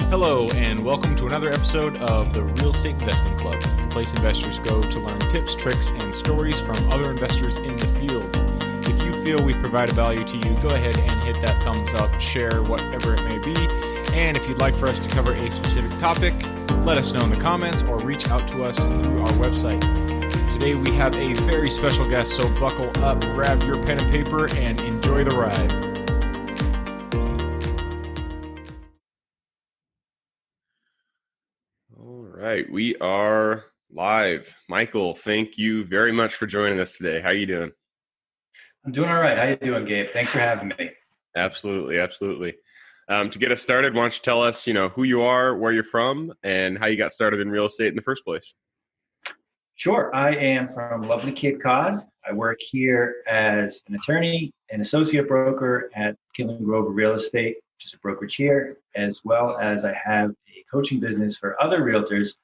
Hello, and welcome to another episode of the Real Estate Investing Club, the place investors go to learn tips, tricks, and stories from other investors in the field. If you feel we provide value to you, go ahead and hit that thumbs up, share whatever it may be, and if you'd like for us to cover a specific topic, let us know in the comments or reach out to us through our website. Today we have a very special guest, so buckle up, grab your pen and paper, and enjoy the ride. All right, we are live. Michael, thank you very much for joining us today. How are you doing? I'm doing all right. How you doing, Gabe? Thanks for having me. Absolutely. To get us started, why don't you tell us, who you are, where you're from, and how you got started in real estate in the first place? Sure. I am from lovely Cape Cod. I work here as an attorney and associate broker at Killing Grover Real Estate, which is a brokerage here, as well as I have a coaching business for other realtors,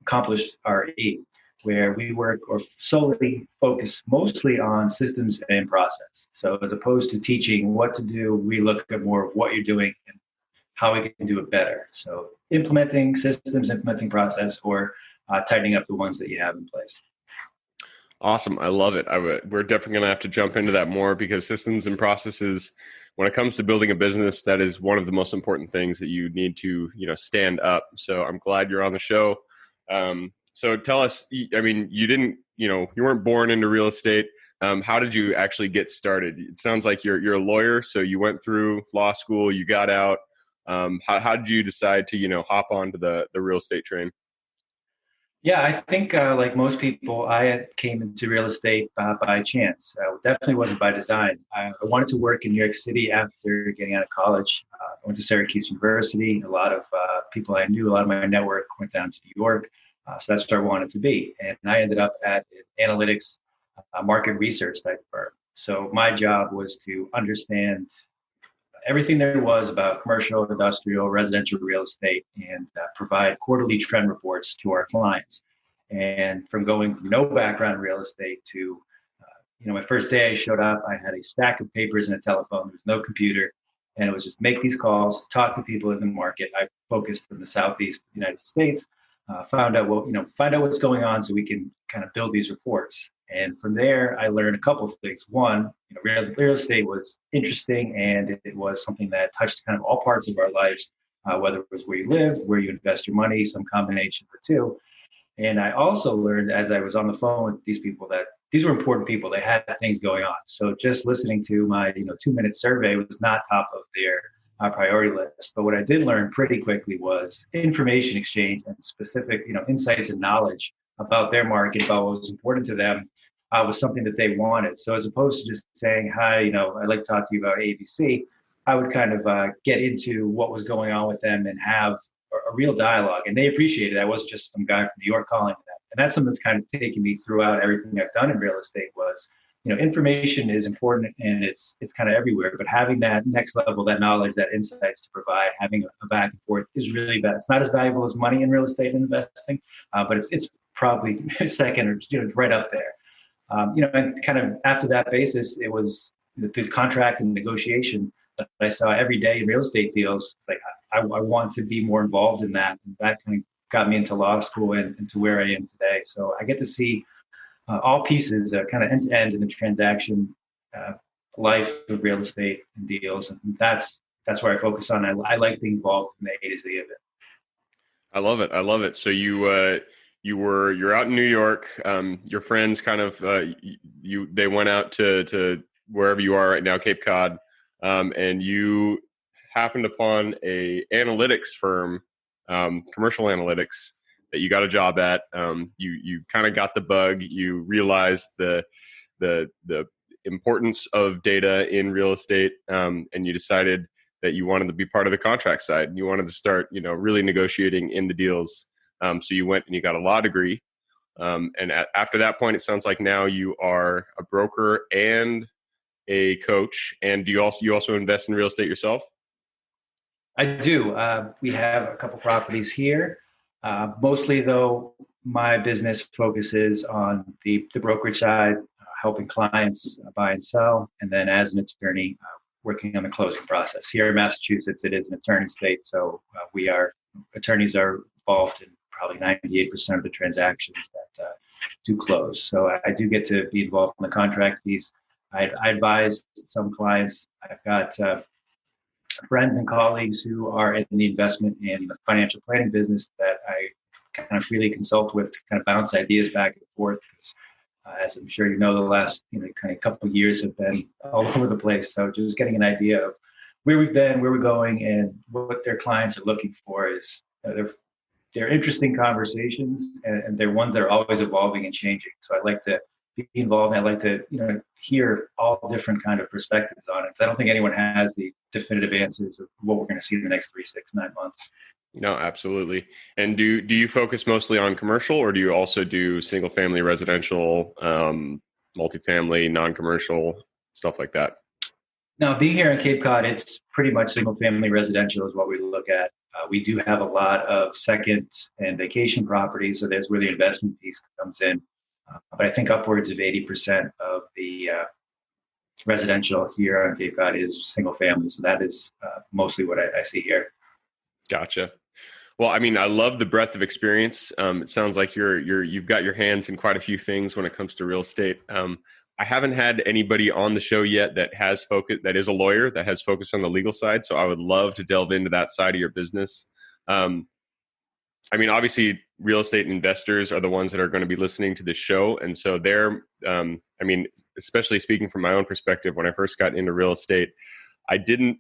Accomplished RE, where we work or solely focus mostly on systems and process. So as opposed to teaching what to do, we look at more of what you're doing and how we can do it better. So implementing systems, implementing process, or tightening up the ones that you have in place. Awesome. I love it. We're definitely going to have to jump into that more because systems and processes, when it comes to building a business, that is one of the most important things that you need to, stand up. So I'm glad you're on the show. So tell us, you weren't born into real estate. How did you actually get started? It sounds like you're a lawyer. So you went through law school, you got out. How did you decide to, hop onto the real estate train? Yeah, I think like most people, came into real estate by chance. Definitely wasn't by design. I wanted to work in New York City after getting out of college. I went to Syracuse University. A lot of people I knew, a lot of my network went down to New York. So that's where I wanted to be. And I ended up at an analytics market research type firm. So my job was to understand everything there was about commercial, industrial, residential real estate, and provide quarterly trend reports to our clients. And from going from no background in real estate to, my first day I showed up, I had a stack of papers and a telephone. There was no computer. And it was just make these calls, talk to people in the market. I focused in the Southeast United States, find out what's going on so we can kind of build these reports. And from there, I learned a couple of things. One, real estate was interesting, and it was something that touched kind of all parts of our lives, whether it was where you live, where you invest your money, some combination of the two. And I also learned as I was on the phone with these people that these were important people. They had things going on. So just listening to my 2-minute survey was not top of their priority list. But what I did learn pretty quickly was information exchange and specific insights and knowledge about their market, about what was important to them, was something that they wanted. So as opposed to just saying, hi, I'd like to talk to you about ABC, I would kind of get into what was going on with them and have a real dialogue. And they appreciated it. I wasn't just some guy from New York calling them. And that's something that's kind of taken me throughout everything I've done in real estate was, information is important and it's kind of everywhere, but having that next level, that knowledge, that insights to provide, having a back and forth is really bad. It's not as valuable as money in real estate and investing, but it's probably second or right up there. And kind of after that basis, it was the contract and negotiation that I saw every day in real estate deals. Like I want to be more involved in that. And that kind of got me into law school and to where I am today. So I get to see all pieces kind of end to end in the transaction life of real estate and deals. And that's where I focus on. I like being involved in the A to Z of it. I love it. So you're out in New York. Your friends kind of they went out to wherever you are right now, Cape Cod, and you happened upon a analytics firm, commercial analytics, that you got a job at. You kind of got the bug. You realized the importance of data in real estate, and you decided that you wanted to be part of the contract side. And you wanted to start, really negotiating in the deals. So you went and you got a law degree. And after that point, it sounds like now you are a broker and a coach. And do you also invest in real estate yourself? I do. We have a couple properties here. Mostly, though, my business focuses on the brokerage side, helping clients buy and sell. And then as an attorney, working on the closing process. Here in Massachusetts, it is an attorney state, so attorneys are involved in probably 98% of the transactions that do close. So I do get to be involved in the contract piece. I advise some clients. I've got friends and colleagues who are in the investment and the financial planning business that I kind of freely consult with to kind of bounce ideas back and forth. As I'm sure you know, the last kind of couple of years have been all over the place. So just getting an idea of where we've been, where we're going, and what their clients are looking for is they're interesting conversations, and they're ones that are always evolving and changing. So I like to be involved, and I like to hear all different kind of perspectives on it. Because I don't think anyone has the definitive answers of what we're going to see in the next 3, 6, 9 months. No, absolutely. And do you focus mostly on commercial, or do you also do single family residential, multifamily, non-commercial, stuff like that? Now, being here in Cape Cod, it's pretty much single family residential is what we look at. We do have a lot of second and vacation properties, so that's where the investment piece comes in. But I think upwards of 80% of the residential here on Cape Cod is single family. So that is mostly what I see here. Gotcha. Well, I mean, I love the breadth of experience. It sounds like you've got your hands in quite a few things when it comes to real estate. I haven't had anybody on the show yet that is a lawyer that has focused on the legal side. So I would love to delve into that side of your business. I mean, obviously, real estate investors are the ones that are going to be listening to this show. And so especially speaking from my own perspective, when I first got into real estate, I didn't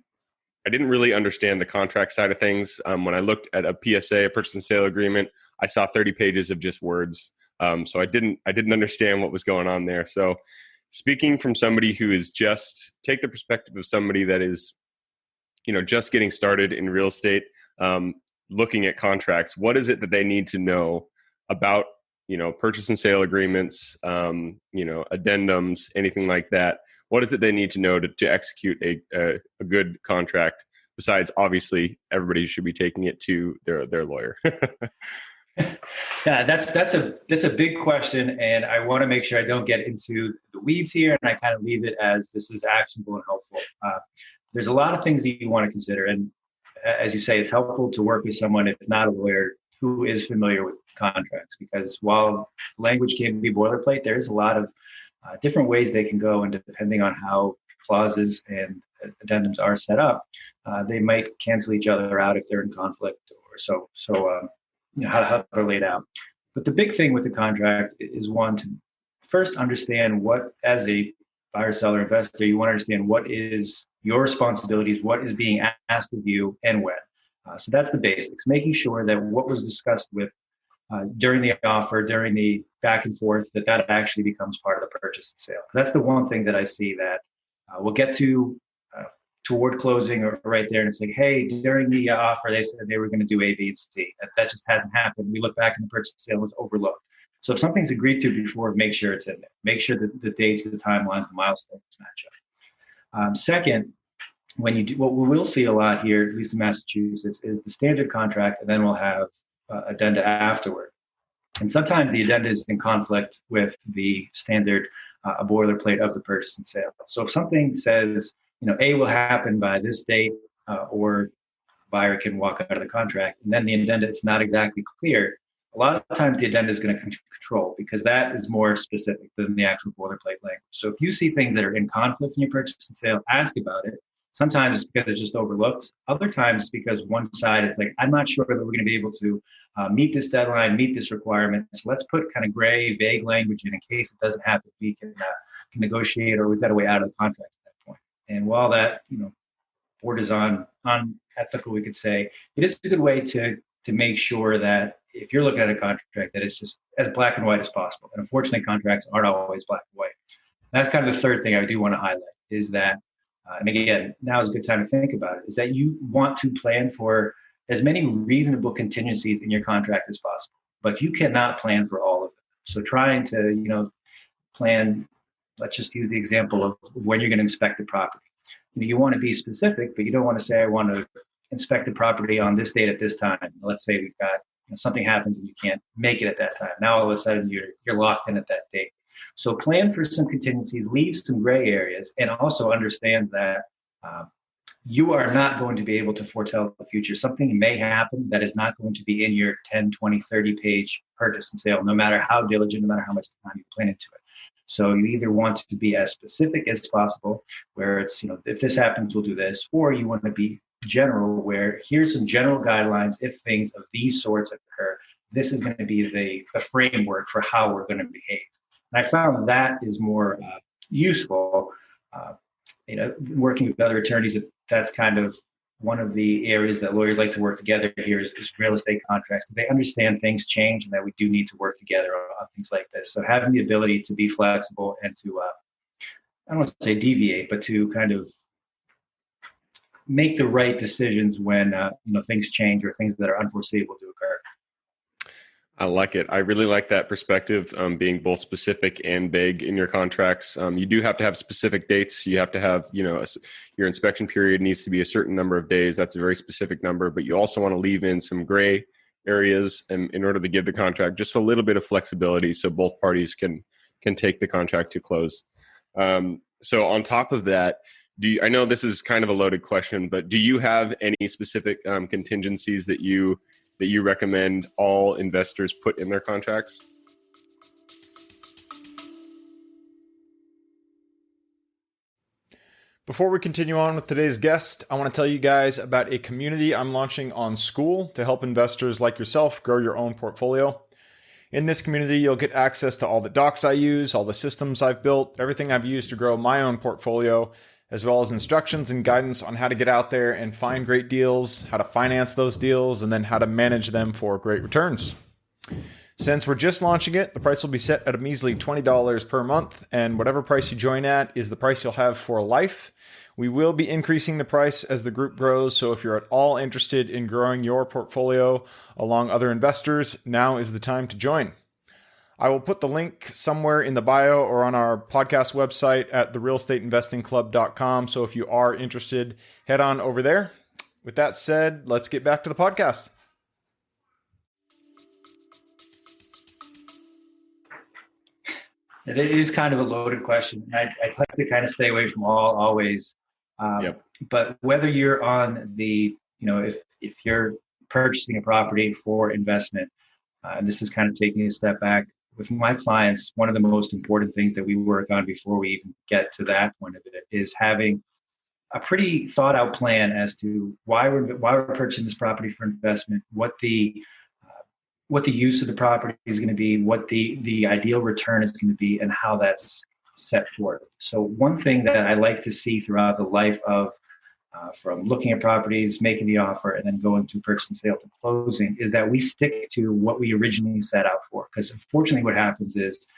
really understand the contract side of things. When I looked at a PSA, a purchase and sale agreement, I saw 30 pages of just words. So I didn't understand what was going on there. So speaking from somebody who is take the perspective of somebody that is, just getting started in real estate, looking at contracts, what is it that they need to know about, purchase and sale agreements, addendums, anything like that? What is it they need to know to execute a good contract? Besides, obviously, everybody should be taking it to their lawyer. Yeah, that's a big question, and I want to make sure I don't get into the weeds here, and I kind of leave it as this is actionable and helpful. There's a lot of things that you want to consider, and as you say, it's helpful to work with someone, if not a lawyer, who is familiar with contracts, because while language can be boilerplate, there is a lot of different ways they can go, and depending on how clauses and addendums are set up, they might cancel each other out if they're in conflict or so. How they're laid out. But the big thing with the contract is, one, to first understand what, as a buyer, seller, investor, you want to understand what is your responsibilities, what is being asked of you, and when. So that's the basics, making sure that what was discussed with during the offer, during the back and forth, that actually becomes part of the purchase and sale. That's the one thing that I see that we'll get to toward closing or right there, and it's like, hey, during the offer, they said they were going to do A, B, and C. That just hasn't happened. We look back and the purchase and sale was overlooked. So if something's agreed to before, make sure it's in there. Make sure that the dates, the timelines, the milestones match up. Second, when you do, what we will see a lot here, at least in Massachusetts, is the standard contract, and then we'll have addenda afterward. And sometimes the addenda is in conflict with the standard, a boilerplate of the purchase and sale. So if something says, A will happen by this date, or buyer can walk out of the contract, and then the addenda, it's not exactly clear. A lot of times the addenda is going to control, because that is more specific than the actual boilerplate language. So if you see things that are in conflict in your purchase and sale, ask about it. Sometimes it's because it's just overlooked. Other times because one side is like, I'm not sure that we're going to be able to meet this deadline, meet this requirement. So let's put kind of gray, vague language in case it doesn't happen. We can negotiate, or we've got a way out of the contract at that point. And while that, borders on unethical, we could say, it is a good way to make sure that if you're looking at a contract, that it's just as black and white as possible. And unfortunately, contracts aren't always black and white. And that's kind of the third thing I do want to highlight is that, and again, now is a good time to think about it, is that you want to plan for as many reasonable contingencies in your contract as possible, but you cannot plan for all of them. So trying to, plan, let's just use the example of when you're going to inspect the property. You want to be specific, but you don't want to say, I want to inspect the property on this date at this time. Let's say we've got, something happens and you can't make it at that time. Now all of a sudden you're locked in at that date. So plan for some contingencies, leave some gray areas, and also understand that you are not going to be able to foretell the future. Something may happen that is not going to be in your 10, 20, 30 page purchase and sale, no matter how diligent, no matter how much time you put into it. So you either want to be as specific as possible, where it's, if this happens, we'll do this, or you want to be general, where here's some general guidelines. If things of these sorts occur, this is going to be the framework for how we're going to behave. And I found that is more useful. Working with other attorneys, that's kind of one of the areas that lawyers like to work together here is real estate contracts. They understand things change and that we do need to work together on things like this. So having the ability to be flexible and to, I don't want to say deviate, but to kind of make the right decisions when things change or things that are unforeseeable to occur. I like it. I really like that perspective, being both specific and vague in your contracts. You do have to have specific dates. You have to have, your inspection period needs to be a certain number of days. That's a very specific number, but you also want to leave in some gray areas in order to give the contract just a little bit of flexibility so both parties can take the contract to close. So on top of that, I know this is kind of a loaded question, but do you have any specific contingencies that you recommend all investors put in their contracts? Before we continue on with today's guest, I want to tell you guys about a community I'm launching on School to help investors like yourself grow your own portfolio. In this community, you'll get access to all the docs I use, all the systems I've built, everything I've used to grow my own portfolio, as well as instructions and guidance on how to get out there and find great deals, how to finance those deals, and then how to manage them for great returns. Since we're just launching it, the price will be set at a measly $20 per month, and whatever price you join at is the price you'll have for life. We will be increasing the price as the group grows, so if you're at all interested in growing your portfolio along other investors, now is the time to join. I will put the link somewhere in the bio or on our podcast website at therealestateinvestingclub.com. So if you are interested, head on over there. With that said, let's get back to the podcast. It is kind of a loaded question. I'd like to kind of stay away from always. Yep. But whether you're on the, if you're purchasing a property for investment, and this is kind of taking a step back, with my clients, one of the most important things that we work on before we even get to that point of it is having a pretty thought out plan as to why we're purchasing this property for investment, what the use of the property is going to be, what the ideal return is going to be, and how that's set forth. So one thing that I like to see throughout the life of from looking at properties, making the offer, and then going to purchase and sale to closing is that we stick to what we originally set out for. Because unfortunately what happens is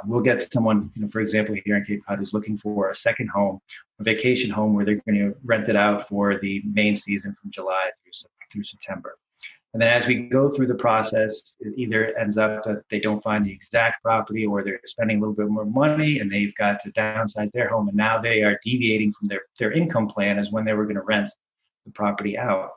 we'll get someone, for example, here in Cape Cod who's looking for a second home, a vacation home where they're going to rent it out for the main season from July through September. And then as we go through the process, it either ends up that they don't find the exact property or they're spending a little bit more money and they've got to downsize their home. And now they are deviating from their income plan as when they were going to rent the property out.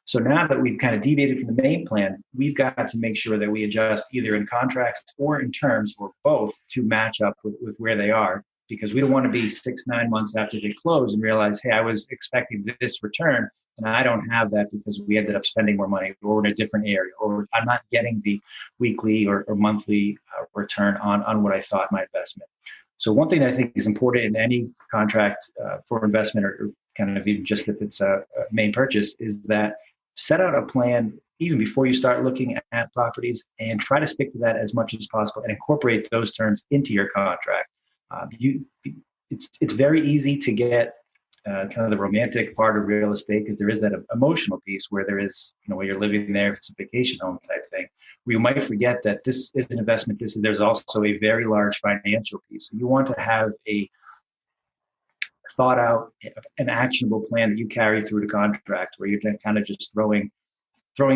So now that we've kind of deviated from the main plan, we've got to make sure that we adjust either in contracts or in terms or both to match up with where they are, because we don't want to be 6-9 months after they close and realize, hey, I was expecting this return and I don't have that because we ended up spending more money or in a different area, or I'm not getting the weekly or monthly return on what I thought my investment. So one thing that I think is important in any contract for investment or kind of even just if it's a main purchase is that set out a plan even before you start looking at properties and try to stick to that as much as possible and incorporate those terms into your contract. It's very easy to get kind of the romantic part of real estate because there is that emotional piece where there is, where you're living there, if it's a vacation home type thing, where you might forget that this is an investment. There's also a very large financial piece. So you want to have a thought out, an actionable plan that you carry through the contract where you're kind of just throwing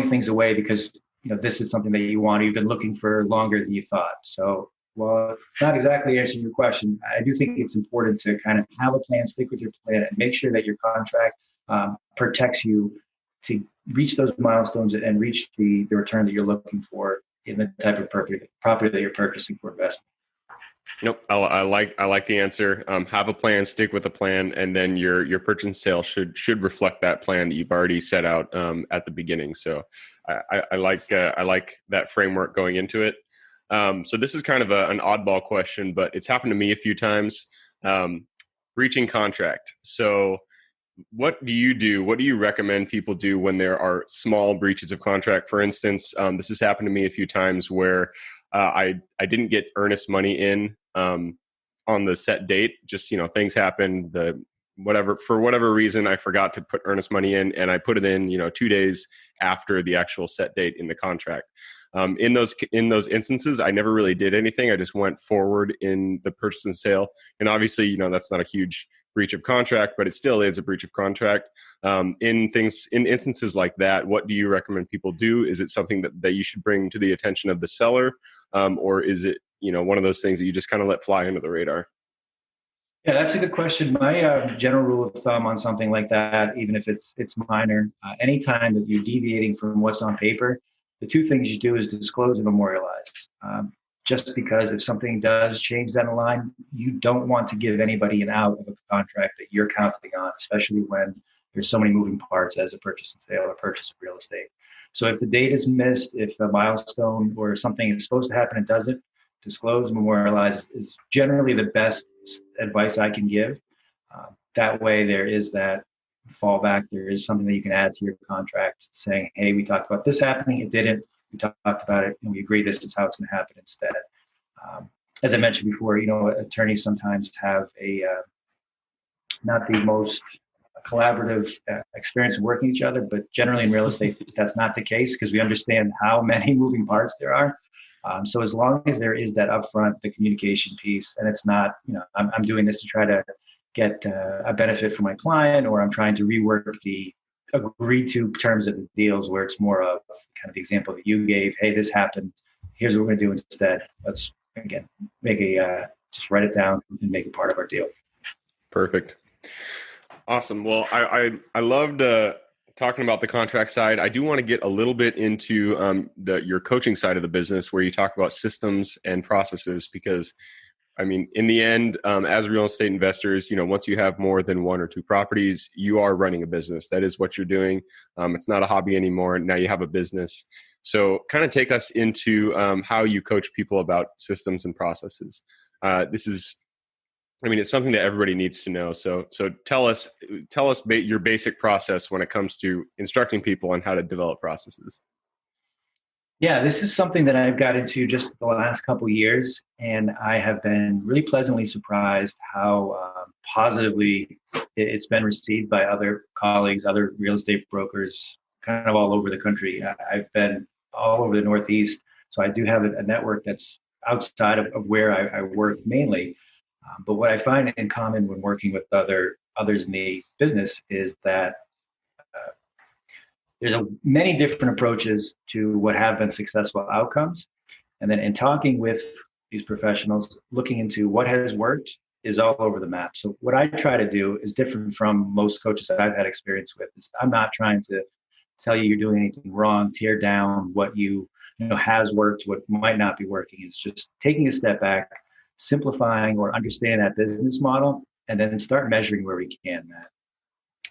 things away because, this is something that you've been looking for longer than you thought. So, well, it's not exactly answering your question. I do think it's important to kind of have a plan, stick with your plan, and make sure that your contract protects you to reach those milestones and reach the return that you're looking for in the type of property that you're purchasing for investment. Nope. I like the answer. Have a plan, stick with the plan, and then your purchase and sale should reflect that plan that you've already set out at the beginning. So I like that framework going into it. So this is kind of an oddball question, but it's happened to me a few times. Breaching contract. So what do you do? What do you recommend people do when there are small breaches of contract? For instance, this has happened to me a few times where I didn't get earnest money in on the set date. Just things happen. For whatever reason, I forgot to put earnest money in, and I put it in 2 days after the actual set date in the contract. In those instances, I never really did anything. I just went forward in the purchase and sale, and obviously, that's not a huge breach of contract, but it still is a breach of contract. In instances like that, what do you recommend people do? Is it something that you should bring to the attention of the seller, or is it one of those things that you just kind of let fly under the radar? Yeah, that's a good question. My general rule of thumb on something like that, even if it's minor, anytime that you're deviating from what's on paper, the two things you do is disclose and memorialize. Just because if something does change down the line, you don't want to give anybody an out of a contract that you're counting on, especially when there's so many moving parts as a purchase and sale or purchase of real estate. So if the date is missed, if a milestone or something is supposed to happen and doesn't, disclose, memorialize is generally the best advice I can give. That way there is that fallback. There is something that you can add to your contract saying, hey, we talked about this happening. It didn't. We talked about it and we agree this is how it's going to happen instead. As I mentioned before, attorneys sometimes have not the most collaborative experience of working with each other, but generally in real estate, that's not the case because we understand how many moving parts there are. So as long as there is that upfront, the communication piece, and it's not, I'm doing this to try to get a benefit for my client, or I'm trying to rework the agreed to terms of the deals where it's more of kind of the example that you gave. Hey, this happened. Here's what we're going to do instead. Let's, again, make just write it down and make it part of our deal. Perfect. Awesome. Well, I loved talking about the contract side. I do want to get a little bit into your coaching side of the business where you talk about systems and processes, because in the end, as real estate investors, once you have more than one or two properties, you are running a business. That is what you're doing. It's not a hobby anymore. Now you have a business. So kind of take us into how you coach people about systems and processes. It's something that everybody needs to know. So tell us your basic process when it comes to instructing people on how to develop processes. Yeah, this is something that I've got into just the last couple of years, and I have been really pleasantly surprised how positively it's been received by other colleagues, other real estate brokers, kind of all over the country. I've been all over the Northeast, so I do have a network that's outside of where I work mainly. But what I find in common when working with others in the business is that there's many different approaches to what have been successful outcomes. And then in talking with these professionals, looking into what has worked is all over the map. So what I try to do is different from most coaches that I've had experience with. Is I'm not trying to tell you you're doing anything wrong, tear down what you know has worked, what might not be working. It's just taking a step back, simplifying or understanding that business model, and then start measuring where we can, Matt.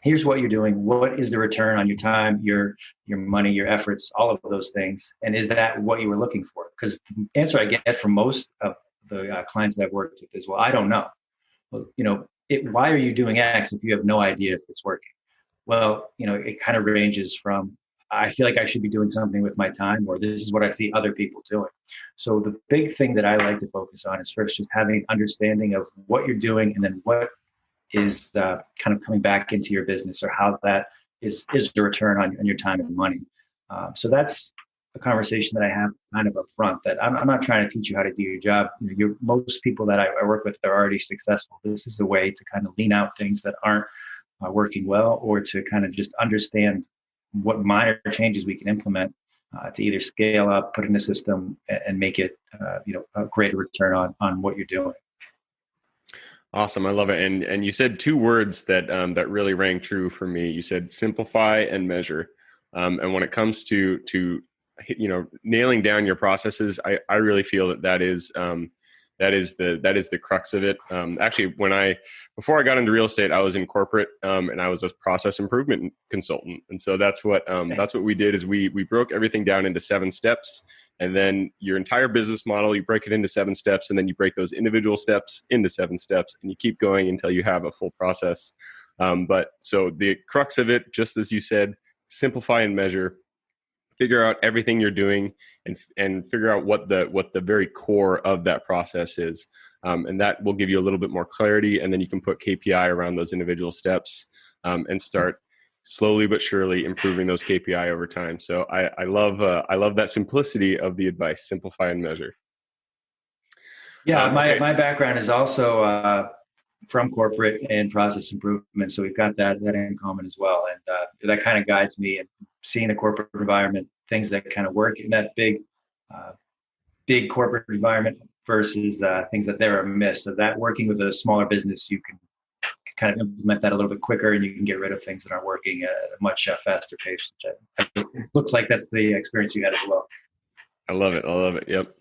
Here's what you're doing. What is the return on your time, your money, your efforts, all of those things? And is that what you were looking for? Because the answer I get from most of the clients that I've worked with is, well, I don't know. Well, why are you doing X if you have no idea if it's working? Well, it kind of ranges from, I feel like I should be doing something with my time, or this is what I see other people doing. So the big thing that I like to focus on is first just having understanding of what you're doing, and then what is kind of coming back into your business, or how that is the return on your time and money. So that's a conversation that I have kind of up front, that I'm not trying to teach you how to do your job. Most people that I work with, they're already successful. This is a way to kind of lean out things that aren't working well, or to kind of just understand what minor changes we can implement to either scale up, put in a system, and make it a greater return on what you're doing. Awesome. I love it. And you said two words that really rang true for me. You said simplify and measure. And when it comes to nailing down your processes, I really feel that is That is the crux of it. Actually, before I got into real estate, I was in corporate, and I was a process improvement consultant. And so that's what we did is we broke everything down into 7 steps, and then your entire business model, you break it into 7 steps, and then you break those individual steps into 7 steps, and you keep going until you have a full process. But so the crux of it, just as you said, simplify and measure. Figure out everything you're doing and figure out what the very core of that process is. And that will give you a little bit more clarity. And then you can put KPI around those individual steps and start slowly but surely improving those KPI over time. So I love that simplicity of the advice, simplify and measure. Yeah, my background is also from corporate and process improvement. So we've got that in common as well. And that kind of guides me in seeing the corporate environment, things that kind of work in that big corporate environment versus things that there are amiss. So that working with a smaller business, you can kind of implement that a little bit quicker, and you can get rid of things that aren't working at a much faster pace. It looks like that's the experience you had as well. I love it. Yep.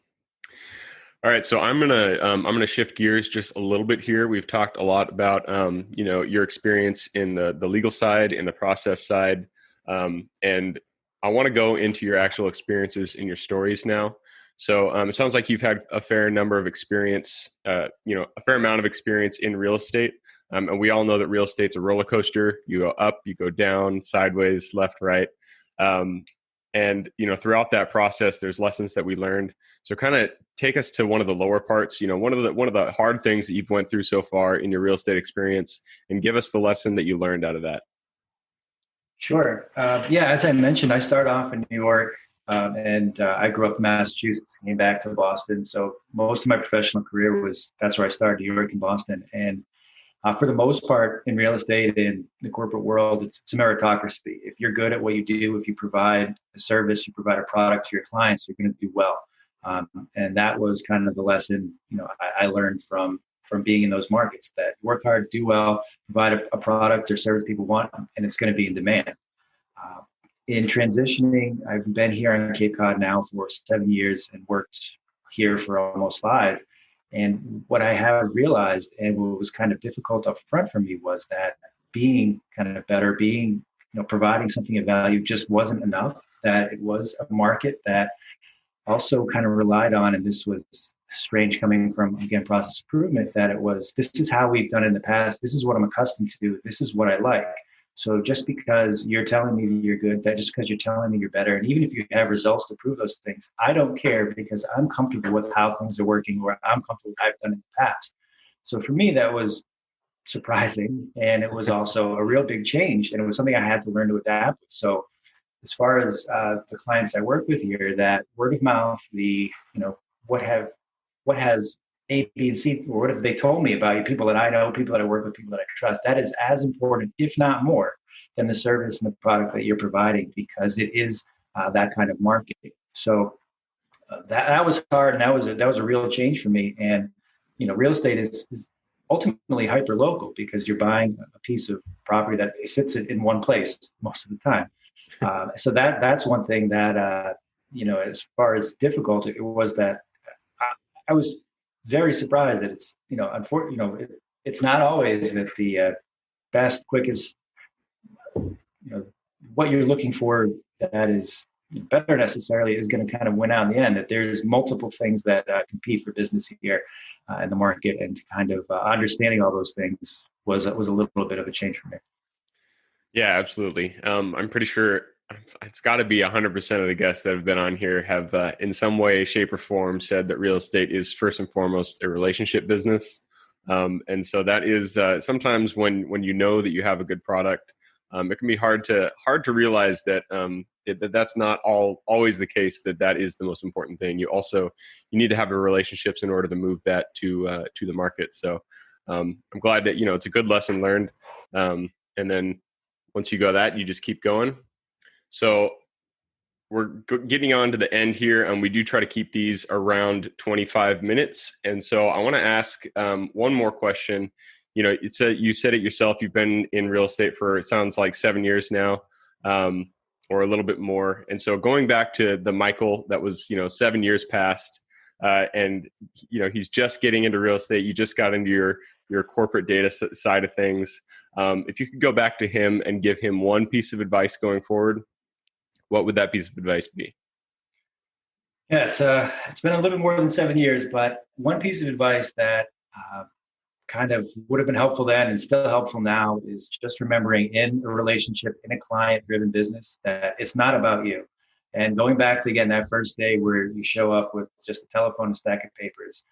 All right, so I'm gonna shift gears just a little bit here. We've talked a lot about your experience in the legal side, in the process side, and I want to go into your actual experiences in your stories now. So it sounds like you've had a fair number of experience, a fair amount of experience in real estate, and we all know that real estate's a roller coaster. You go up, you go down, sideways, left, right. And, throughout that process, there's lessons that we learned. So kind of take us to one of the lower parts, one of the hard things that you've went through so far in your real estate experience, and give us the lesson that you learned out of that. Sure. As I mentioned, I started off in New York, and I grew up in Massachusetts, came back to Boston. So most of my professional career that's where I started, New York and Boston. And for the most part, in real estate, in the corporate world, it's a meritocracy. If you're good at what you do, if you provide a service, you provide a product to your clients, you're going to do well. And that was kind of the lesson, I learned from being in those markets, that work hard, do well, provide a product or service people want, and it's going to be in demand. In transitioning, I've been here on Cape Cod now for 7 years and worked here for almost 5. And what I have realized, and what was kind of difficult up front for me, was that being kind of better, providing something of value just wasn't enough, that it was a market that also kind of relied on, and this was strange coming from, again, process improvement, that this is how we've done it in the past. This is what I'm accustomed to do. This is what I like. So just because you're telling me that you're good, just because you're telling me you're better, and even if you have results to prove those things, I don't care, because I'm comfortable with how things are working, or I'm comfortable with what I've done in the past. So for me, that was surprising, and it was also a real big change, and it was something I had to learn to adapt with. So as far as the clients I work with here, that word of mouth, what has A, B, and C, or what have they told me about you, people that I know, people that I work with, people that I trust, that is as important, if not more, than the service and the product that you're providing, because it is that kind of market. So that was hard, and that was a real change for me. And real estate is ultimately hyper local, because you're buying a piece of property that sits in one place most of the time. So that's one thing that as far as difficult, it was that I was very surprised that it's it's not always that the best, quickest, what you're looking for that is better necessarily is going to kind of win out in the end. That there's multiple things that compete for business here in the market, and kind of understanding all those things was a little bit of a change for me. Yeah, absolutely. I'm pretty sure it's got to be 100% of the guests that have been on here have in some way, shape, or form said that real estate is first and foremost a relationship business. And so that is sometimes when you know that you have a good product, it can be hard to realize that that's not always the case, that is the most important thing. You need to have the relationships in order to move that to the market. So I'm glad that it's a good lesson learned. And then once you go that, you just keep going. So we're getting on to the end here, and we do try to keep these around 25 minutes. And so I want to ask one more question. You said it yourself. You've been in real estate for, it sounds like 7 years now, or a little bit more. And so going back to the Michael that was 7 years past, and he's just getting into real estate. You just got into your corporate data side of things. If you could go back to him and give him one piece of advice going forward, what would that piece of advice be? Yeah, it's been a little bit more than 7 years, but one piece of advice that kind of would have been helpful then and still helpful now is just remembering in a relationship, in a client-driven business, that it's not about you. And going back to, again, that first day where you show up with just a telephone and a stack of papers.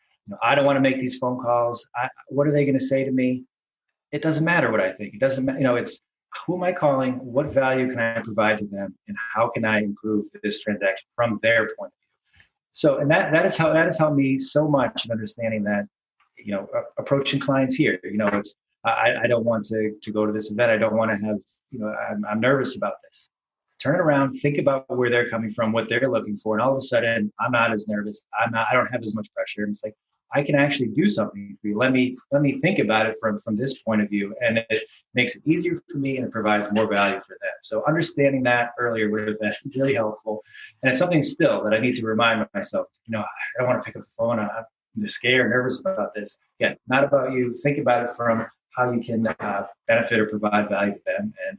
I don't want to make these phone calls. What are they going to say to me? It doesn't matter what I think. It doesn't matter. It's who am I calling? What value can I provide to them? And how can I improve this transaction from their point of view? So, and that has helped me so much in understanding that, approaching clients here, it's, I don't want to go to this event. I don't want to have, I'm nervous about this. Turn it around, think about where they're coming from, what they're looking for. And all of a sudden I'm not as nervous. I don't have as much pressure. And it's like, I can actually do something for you. Let me think about it from this point of view. And it makes it easier for me and it provides more value for them. So understanding that earlier would have been really helpful. And it's something still that I need to remind myself, I don't want to pick up the phone. I'm scared, nervous about this. Again, not about you. Think about it from how you can benefit or provide value to them, and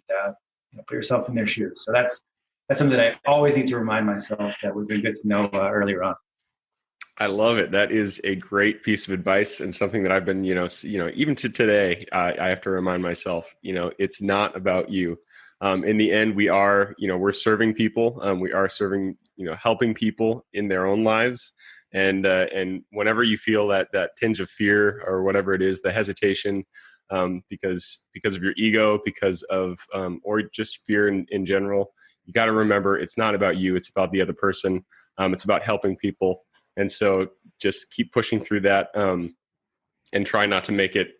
put yourself in their shoes. So that's something that I always need to remind myself that would be good to know earlier on. I love it. That is a great piece of advice, and something that I've been, even to today, I have to remind myself, it's not about you. In the end, we are, we're serving people. We are serving, helping people in their own lives. And whenever you feel that tinge of fear or whatever it is, the hesitation, because of your ego, because of, or just fear in general, you got to remember it's not about you. It's about the other person. It's about helping people. And so just keep pushing through that, and try not to make it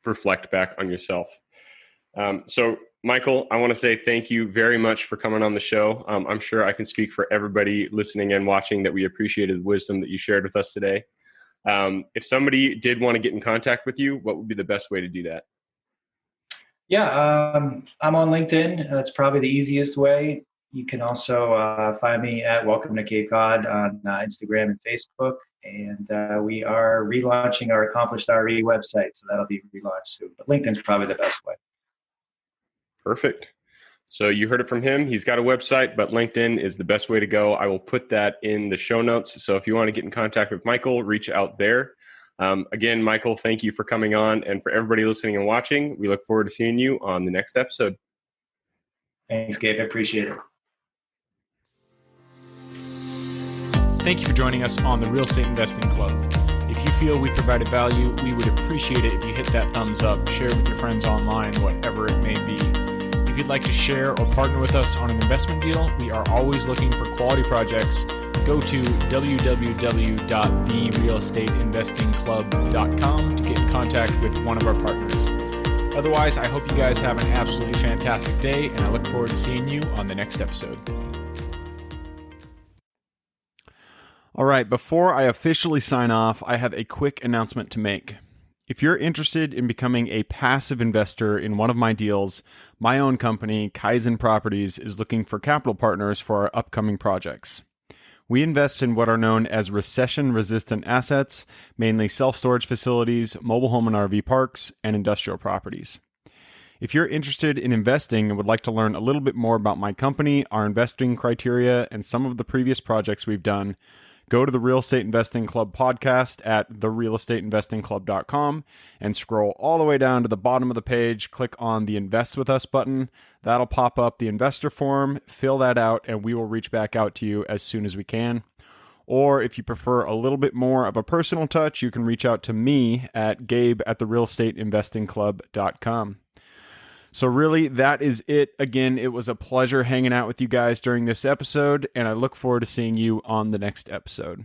reflect back on yourself. So Michael, I want to say thank you very much for coming on the show. I'm sure I can speak for everybody listening and watching that we appreciated the wisdom that you shared with us today. If somebody did want to get in contact with you, what would be the best way to do that? Yeah, I'm on LinkedIn. That's probably the easiest way. You can also find me at Welcome to Cape Cod on Instagram and Facebook. And we are relaunching our Accomplished RE website, so that'll be relaunched soon. But LinkedIn's probably the best way. Perfect. So you heard it from him. He's got a website, but LinkedIn is the best way to go. I will put that in the show notes. So if you want to get in contact with Michael, reach out there. Again, Michael, thank you for coming on. And for everybody listening and watching, we look forward to seeing you on the next episode. Thanks, Gabe. I appreciate it. Thank you for joining us on the Real Estate Investing Club. If you feel we provided value, we would appreciate it if you hit that thumbs up, share it with your friends online, whatever it may be. If you'd like to share or partner with us on an investment deal, we are always looking for quality projects. Go to www.therealestateinvestingclub.com to get in contact with one of our partners. Otherwise, I hope you guys have an absolutely fantastic day, and I look forward to seeing you on the next episode. All right, before I officially sign off, I have a quick announcement to make. If you're interested in becoming a passive investor in one of my deals, my own company, Kaizen Properties, is looking for capital partners for our upcoming projects. We invest in what are known as recession-resistant assets, mainly self-storage facilities, mobile home and RV parks, and industrial properties. If you're interested in investing and would like to learn a little bit more about my company, our investing criteria, and some of the previous projects we've done, go to the Real Estate Investing Club podcast at therealestateinvestingclub.com and scroll all the way down to the bottom of the page. Click on the Invest With Us button. That'll pop up the investor form. Fill that out, and we will reach back out to you as soon as we can. Or if you prefer a little bit more of a personal touch, you can reach out to me at gabe@therealestateinvestingclub.com. So really, that is it. Again, it was a pleasure hanging out with you guys during this episode, and I look forward to seeing you on the next episode.